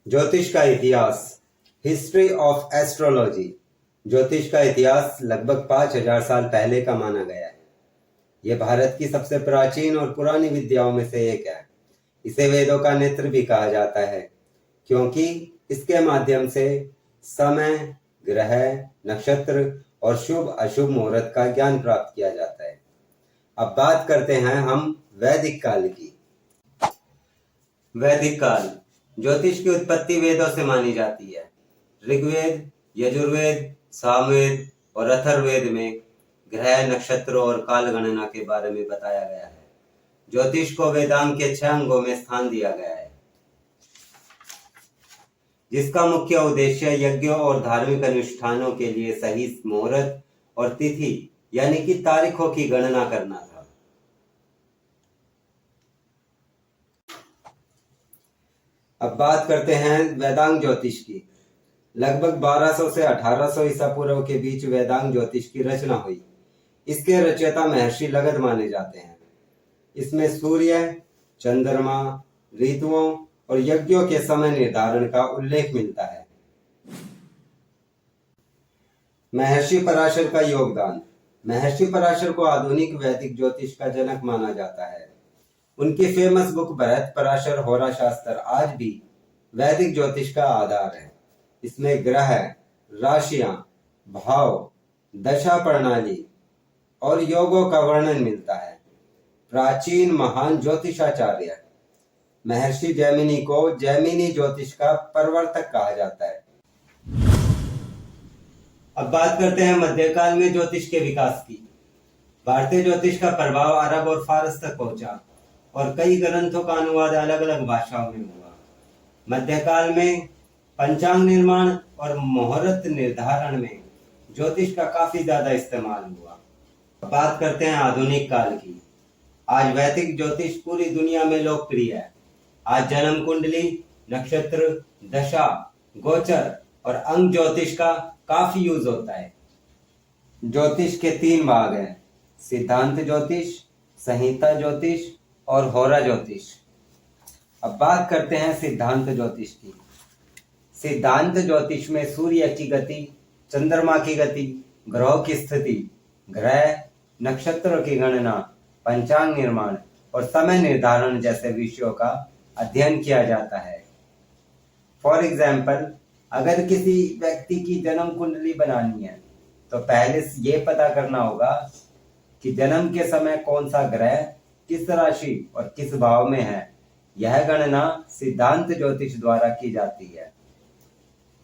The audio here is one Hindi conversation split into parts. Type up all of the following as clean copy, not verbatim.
ज्योतिष का इतिहास। History of astrology. ज्योतिष का इतिहास लगभग 5000 साल पहले का माना गया है। यह भारत की सबसे प्राचीन और पुरानी विद्याओं में से एक है। इसे वेदों का नेत्र भी कहा जाता है, क्योंकि इसके माध्यम से समय, ग्रह, नक्षत्र और शुभ अशुभ मुहूर्त का ज्ञान प्राप्त किया जाता है। अब बात करते हैं हम वैदिक काल की। वैदिक काल। ज्योतिष की उत्पत्ति वेदों से मानी जाती है। ऋग्वेद, यजुर्वेद, सामवेद और अथर्ववेद में ग्रह, नक्षत्र और काल गणना के बारे में बताया गया है। ज्योतिष को वेदांग के 6 अंगों में स्थान दिया गया है, जिसका मुख्य उद्देश्य यज्ञों और धार्मिक अनुष्ठानों के लिए सही मुहूर्त और तिथि यानी कि तारीखों की गणना करना था। अब बात करते हैं वेदांग ज्योतिष की। लगभग 1200 से 1800 ईसा पूर्व के बीच वेदांग ज्योतिष की रचना हुई। इसके रचयिता महर्षि लगध माने जाते हैं। इसमें सूर्य, चंद्रमा, ऋतुओं और यज्ञों के समय निर्धारण का उल्लेख मिलता है। महर्षि पराशर का योगदान। महर्षि पराशर को आधुनिक वैदिक ज्योतिष का जनक माना जाता है। उनकी फेमस बुक बृहत पराशर होरा शास्त्र आज भी वैदिक ज्योतिष का आधार है। इसमें ग्रह, राशियां, भाव, दशा प्रणाली और योगों का वर्णन मिलता है। प्राचीन महान ज्योतिषाचार्य महर्षि जैमिनी को जैमिनी ज्योतिष का प्रवर्तक कहा जाता है। अब बात करते हैं मध्यकाल में ज्योतिष के विकास की। भारतीय ज्योतिष का प्रभाव अरब और फारस तक पहुंचा और कई ग्रंथों का अनुवाद अलग अलग भाषाओं में हुआ। मध्यकाल में पंचांग निर्माण और मुहूर्त निर्धारण में ज्योतिष का काफी ज्यादा इस्तेमाल हुआ। बात करते हैं आधुनिक काल की। आज वैदिक ज्योतिष पूरी दुनिया में लोकप्रिय है। आज जन्म कुंडली, नक्षत्र, दशा, गोचर और अंग ज्योतिष का काफी यूज होता है। ज्योतिष के 3 भाग हैं: सिद्धांत ज्योतिष, संहिता ज्योतिष और होरा ज्योतिष। अब बात करते हैं सिद्धांत ज्योतिष की। सिद्धांत ज्योतिष में सूर्य की गति, चंद्रमा की गति, ग्रहों की स्थिति, ग्रह, नक्षत्रों की गणना, पंचांग निर्माण और समय निर्धारण जैसे विषयों का अध्ययन किया जाता है। फॉर एग्जाम्पल, अगर किसी व्यक्ति की जन्म कुंडली बनानी है तो पहले ये पता करना होगा कि जन्म के समय कौन सा ग्रह किस राशि और किस भाव में है। यह गणना सिद्धांत ज्योतिष द्वारा की जाती है।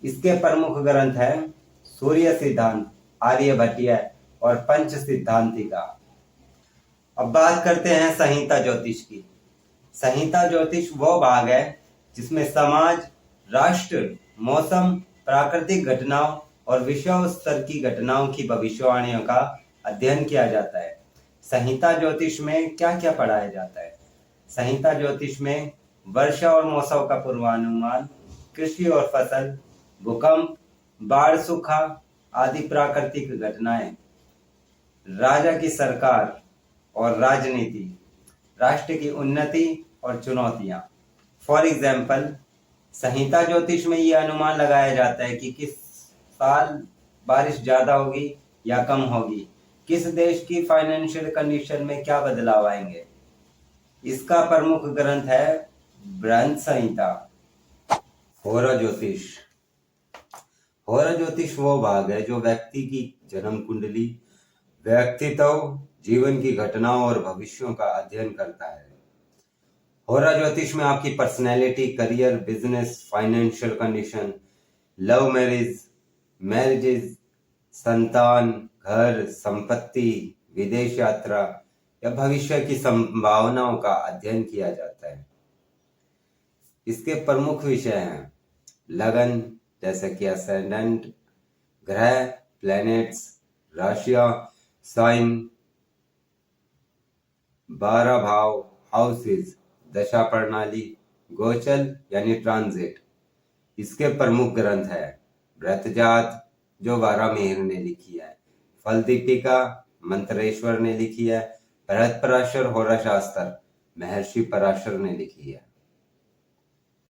इसके प्रमुख ग्रंथ हैं सूर्य सिद्धांत, आर्यभट्टीय और पंच सिद्धांतिका। अब बात करते हैं संहिता ज्योतिष की। संहिता ज्योतिष वो भाग है जिसमें समाज, राष्ट्र, मौसम, प्राकृतिक घटनाओं और विश्व स्तर की घटनाओं की भविष्यवाणियों का अध्ययन किया जाता है। संहिता ज्योतिष में क्या क्या पढ़ाया जाता है? संहिता ज्योतिष में वर्षा और मौसम का पूर्वानुमान, कृषि और फसल, भूकंप, बाढ़, सूखा आदि प्राकृतिक घटनाएं, राजा की सरकार और राजनीति, राष्ट्र की उन्नति और चुनौतियां। फॉर एग्जाम्पल, संहिता ज्योतिष में यह अनुमान लगाया जाता है कि किस साल बारिश ज्यादा होगी या कम होगी, किस देश की फाइनेंशियल कंडीशन में क्या बदलाव आएंगे। इसका प्रमुख ग्रंथ है बृहत संहिता। होरा ज्योतिष। होरा ज्योतिष वो भाग है जो व्यक्ति की जन्म कुंडली, व्यक्तित्व, जीवन की घटनाओं और भविष्यों का अध्ययन करता है। होरा ज्योतिष में आपकी personality, career, business, financial condition, love marriages, संतान, घर, संपत्ति, विदेश यात्रा या भविष्य की संभावनाओं का अध्ययन किया जाता है। इसके प्रमुख विषय हैं लगन जैसे कि असेंडेंट, ग्रह, प्लैनेट्स, राशियां, साइन, 12 भाव, हाउसेस, दशा प्रणाली, गोचर यानी ट्रांजिट। इसके प्रमुख ग्रंथ है बृहतजात जो वारामिहिर ने लिखी है, फलदीपिका मंत्रेश्वर ने लिखी है, बृहत पराशर होरा शास्त्र महर्षि पराशर ने लिखी है।